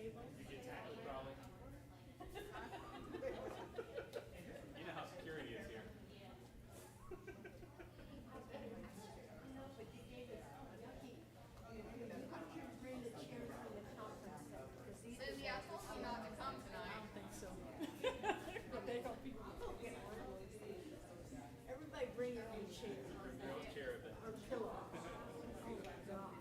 You get tackled probably. You know how security is here. Susie, I told you not to come tonight. I don't think so. But they don't people. Everybody bring your own chair Bring your own chair a bit. or pillow. Oh my God.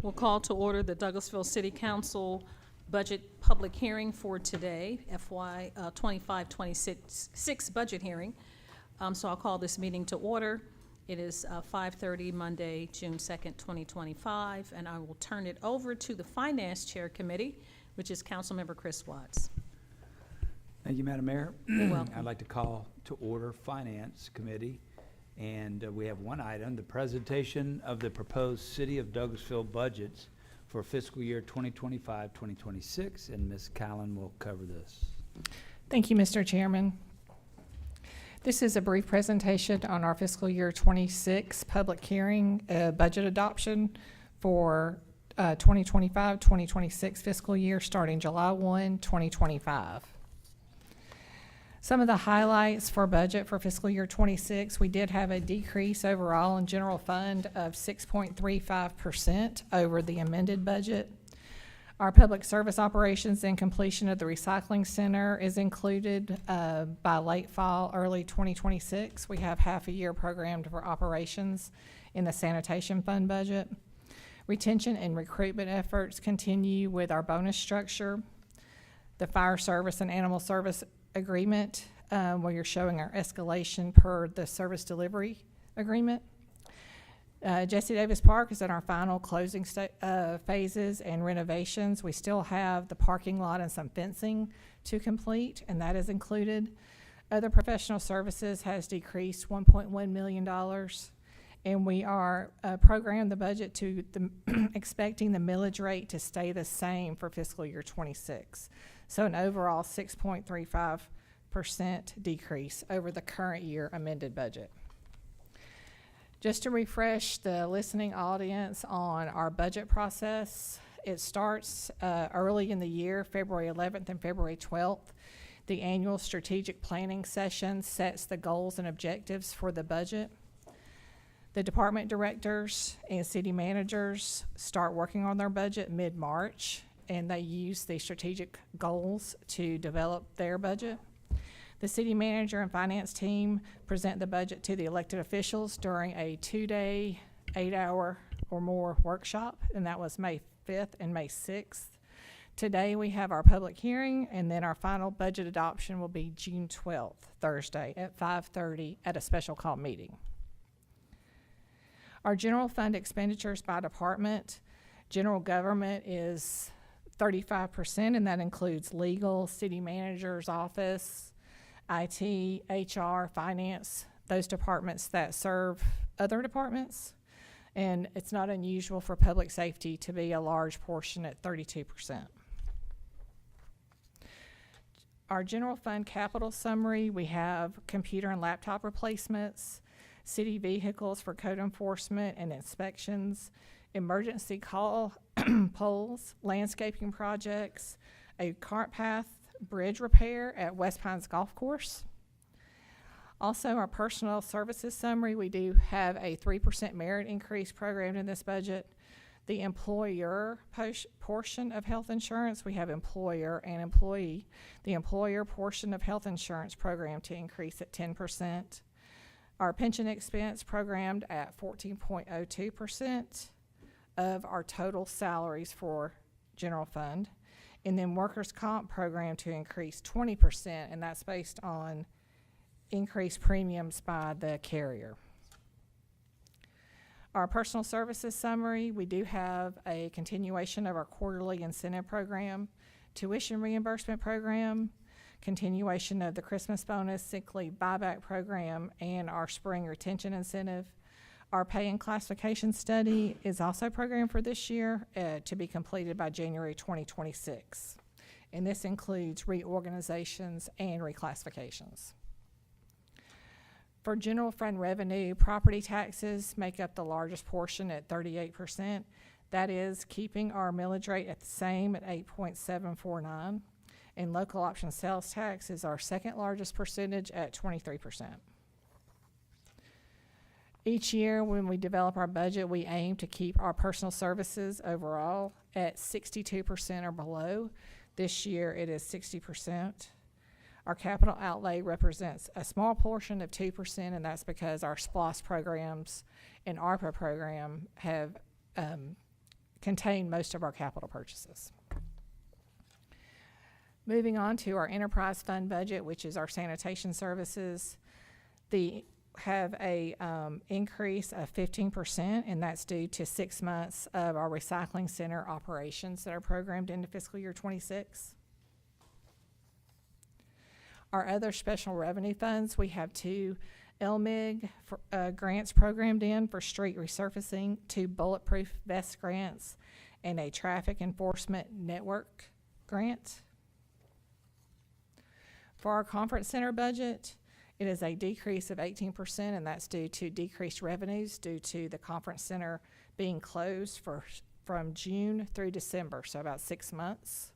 We'll call to order the Douglasville City Council budget public hearing for today, FY 25-26 budget hearing. So I'll call this meeting to order. It is 5:30 Monday, June 2nd, 2025, and I will turn it over to the Finance Chair Committee, which is Councilmember Chris Watts. Thank you, Madam Mayor. You're welcome. I'd like to call to order Finance Committee. And we have one item, the presentation of the proposed City of Douglasville budgets for fiscal year 2025-2026, and Ms. Callen will cover this. Thank you, Mr. Chairman. This is a brief presentation on our fiscal year 26 public hearing budget adoption for 2025-2026 fiscal year starting July 1, 2025. Some of the highlights for budget for fiscal year 26, we did have a decrease overall in general fund of 6.35% over the amended budget. Our public service operations and completion of the recycling center is included by late fall, early 2026. We have half a year programmed for operations in the sanitation fund budget. Retention and recruitment efforts continue with our bonus structure. The fire service and animal service agreement, where you're showing our escalation per the service delivery agreement. Jesse Davis Park is in our final closing phases and renovations. We still have the parking lot and some fencing to complete, and that is included. Other professional services has decreased $1.1 million, and we are programmed the budget to expecting the millage rate to stay the same for fiscal year 26. So an overall 6.35% decrease over the current year amended budget. Just to refresh the listening audience on our budget process, it starts early in the year, February 11th and February 12th. The annual strategic planning session sets the goals and objectives for the budget. The department directors and city managers start working on their budget mid-March, and they use the strategic goals to develop their budget. The city manager and finance team present the budget to the elected officials during a 2-day, 8-hour or more workshop, and that was May 5th and May 6th. Today we have our public hearing, and then our final budget adoption will be June 12th, Thursday at 5:30 at a special call meeting. Our general fund expenditures by department, general government is 35%, and that includes legal, city manager's office, IT, HR, finance, those departments that serve other departments. And it's not unusual for public safety to be a large portion at 32%. Our general fund capital summary, we have computer and laptop replacements, city vehicles for code enforcement and inspections, emergency call poles, landscaping projects, a cart path bridge repair at West Pines Golf Course. Also, our personnel services summary, we do have a 3% merit increase programmed in this budget. The employer portion of health insurance, we have employer and employee. The employer portion of health insurance program to increase at 10%. Our pension expense programmed at 14.02% of our total salaries for general fund. And then workers' comp program to increase 20%, and that's based on increased premiums by the carrier. Our personal services summary, we do have a continuation of our quarterly incentive program, tuition reimbursement program, continuation of the Christmas bonus, sick leave buyback program, and our spring retention incentive. Our pay and classification study is also programmed for this year to be completed by January 2026. And this includes reorganizations and reclassifications. For general fund revenue, property taxes make up the largest portion at 38%. That is keeping our millage rate at the same at 8.749. And local option sales tax is our second largest percentage at 23%. Each year when we develop our budget, we aim to keep our personal services overall at 62% or below. This year it is 60%. Our capital outlay represents a small portion of 2%, and that's because our SPLOST programs and ARPA program have contain most of our capital purchases. Moving on to our enterprise fund budget, which is our sanitation services. Have a increase of 15%, and that's due to 6 months of our recycling center operations that are programmed into fiscal year 26. Our other special revenue funds, we have 2 LMIG grants programmed in for street resurfacing, 2 bulletproof vest grants, and a traffic enforcement network grant. For our conference center budget, it is a decrease of 18%, and that's due to decreased revenues due to the conference center being closed from June through December, so about 6 months.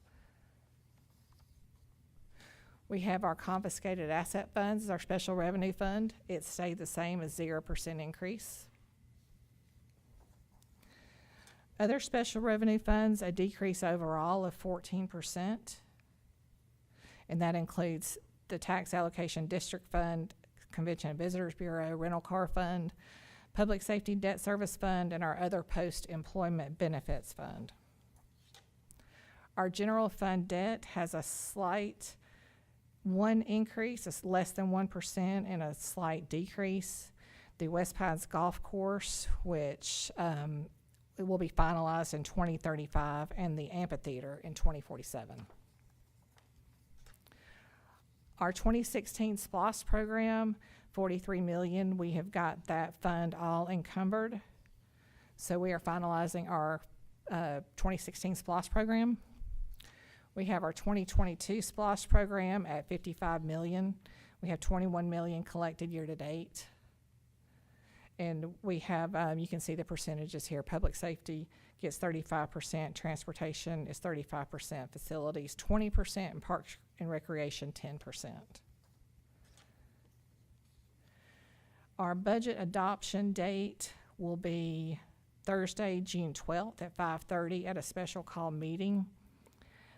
We have our confiscated asset funds, our special revenue fund. It stayed the same as 0% increase. Other special revenue funds, a decrease overall of 14%. And that includes the Tax Allocation District Fund, Convention and Visitors Bureau, Rental Car Fund, Public Safety Debt Service Fund, and our other Post-Employment Benefits Fund. Our general fund debt has a slight increase, it's less than 1%, and a slight decrease. The West Pines Golf Course, which it will be finalized in 2035, and the amphitheater in 2047. Our 2016 SPLOST program, $43 million, we have got that fund all encumbered. So we are finalizing our 2016 SPLOST program. We have our 2022 SPLOST program at $55 million. We have $21 million collected year to date. And we have, you can see the percentages here. Public safety gets 35%, transportation is 35%, facilities 20%, and parks and recreation 10%. Our budget adoption date will be Thursday, June 12th at 5:30 at a special call meeting.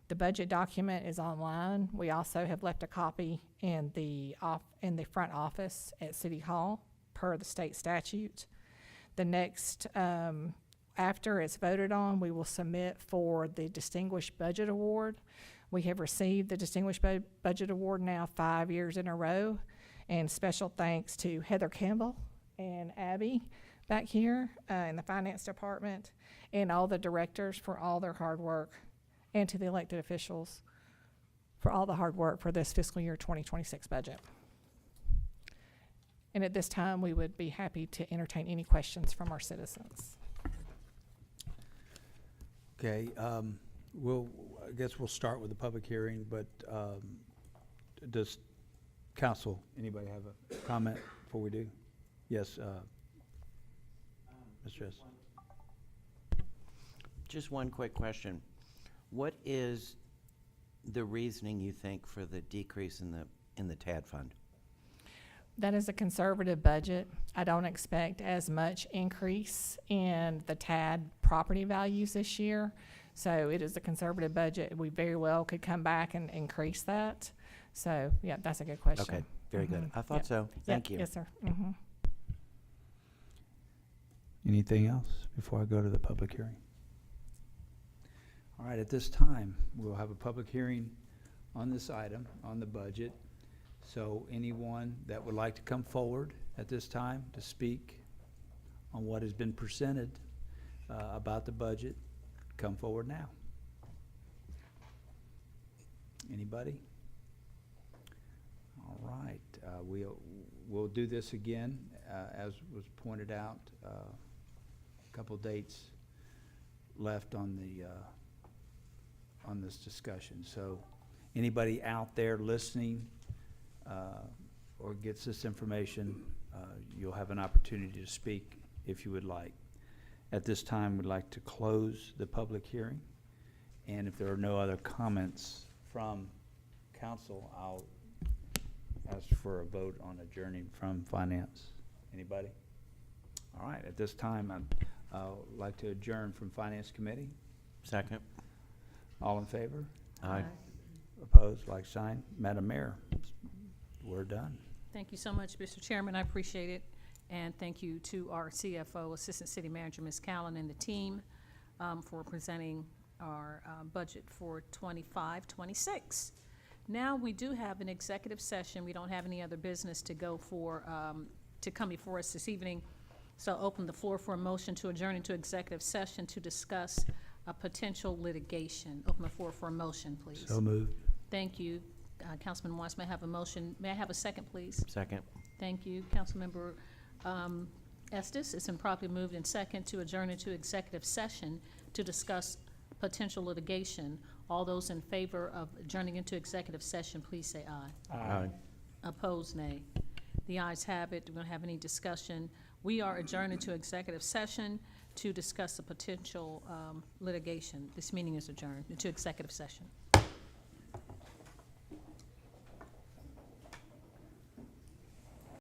The budget document is online. We also have left a copy in the front office at City Hall per the state statute. The next, after it's voted on, we will submit for the Distinguished Budget Award. We have received the Distinguished Budget Award now 5 years in a row, and special thanks to Heather Campbell and Abby back here in the Finance Department, and all the directors for all their hard work, and to the elected officials for all the hard work for this fiscal year 2026 budget. And at this time, we would be happy to entertain any questions from our citizens. Okay, I guess we'll start with the public hearing, but does council, anybody have a comment before we do? Yes, Mr. S. Just one quick question. What is the reasoning, you think, for the decrease in the TAD fund? That is a conservative budget. I don't expect as much increase in the TAD property values this year. So it is a conservative budget. We very well could come back and increase that. So, yeah, that's a good question. Okay, very good. I thought so. Thank you. Yes, sir. Anything else before I go to the public hearing? All right, at this time, we'll have a public hearing on this item, on the budget. So anyone that would like to come forward at this time to speak on what has been presented about the budget, come forward now. Anybody? All right, we'll do this again, as was pointed out. A couple dates left on the on this discussion. So anybody out there listening or gets this information, you'll have an opportunity to speak if you would like. At this time, we'd like to close the public hearing. And if there are no other comments from council, I'll ask for a vote on adjourning from finance. Anybody? All right, at this time, I'd like to adjourn from Finance Committee. Second. All in favor? Aye. Opposed, like sign. Madam Mayor, we're done. Thank you so much, Mr. Chairman. I appreciate it. And thank you to our CFO, Assistant City Manager, Ms. Callen, and the team. for presenting our budget for 25-26. Now, we do have an executive session. We don't have any other business to go for, to come before us this evening. So I'll open the floor for a motion to adjourn into executive session to discuss a potential litigation. Open the floor for a motion, please. So moved. Thank you. Councilman Watts, may I have a motion? May I have a second, please? Second. Thank you. Councilmember Estes, it's been properly moved in second to adjourn into executive session to discuss potential litigation. All those in favor of adjourning into executive session, please say aye. Aye. Opposed, nay. The ayes have it. We don't have any discussion. We are adjourned into executive session to discuss a potential litigation. This meeting is adjourned into executive session.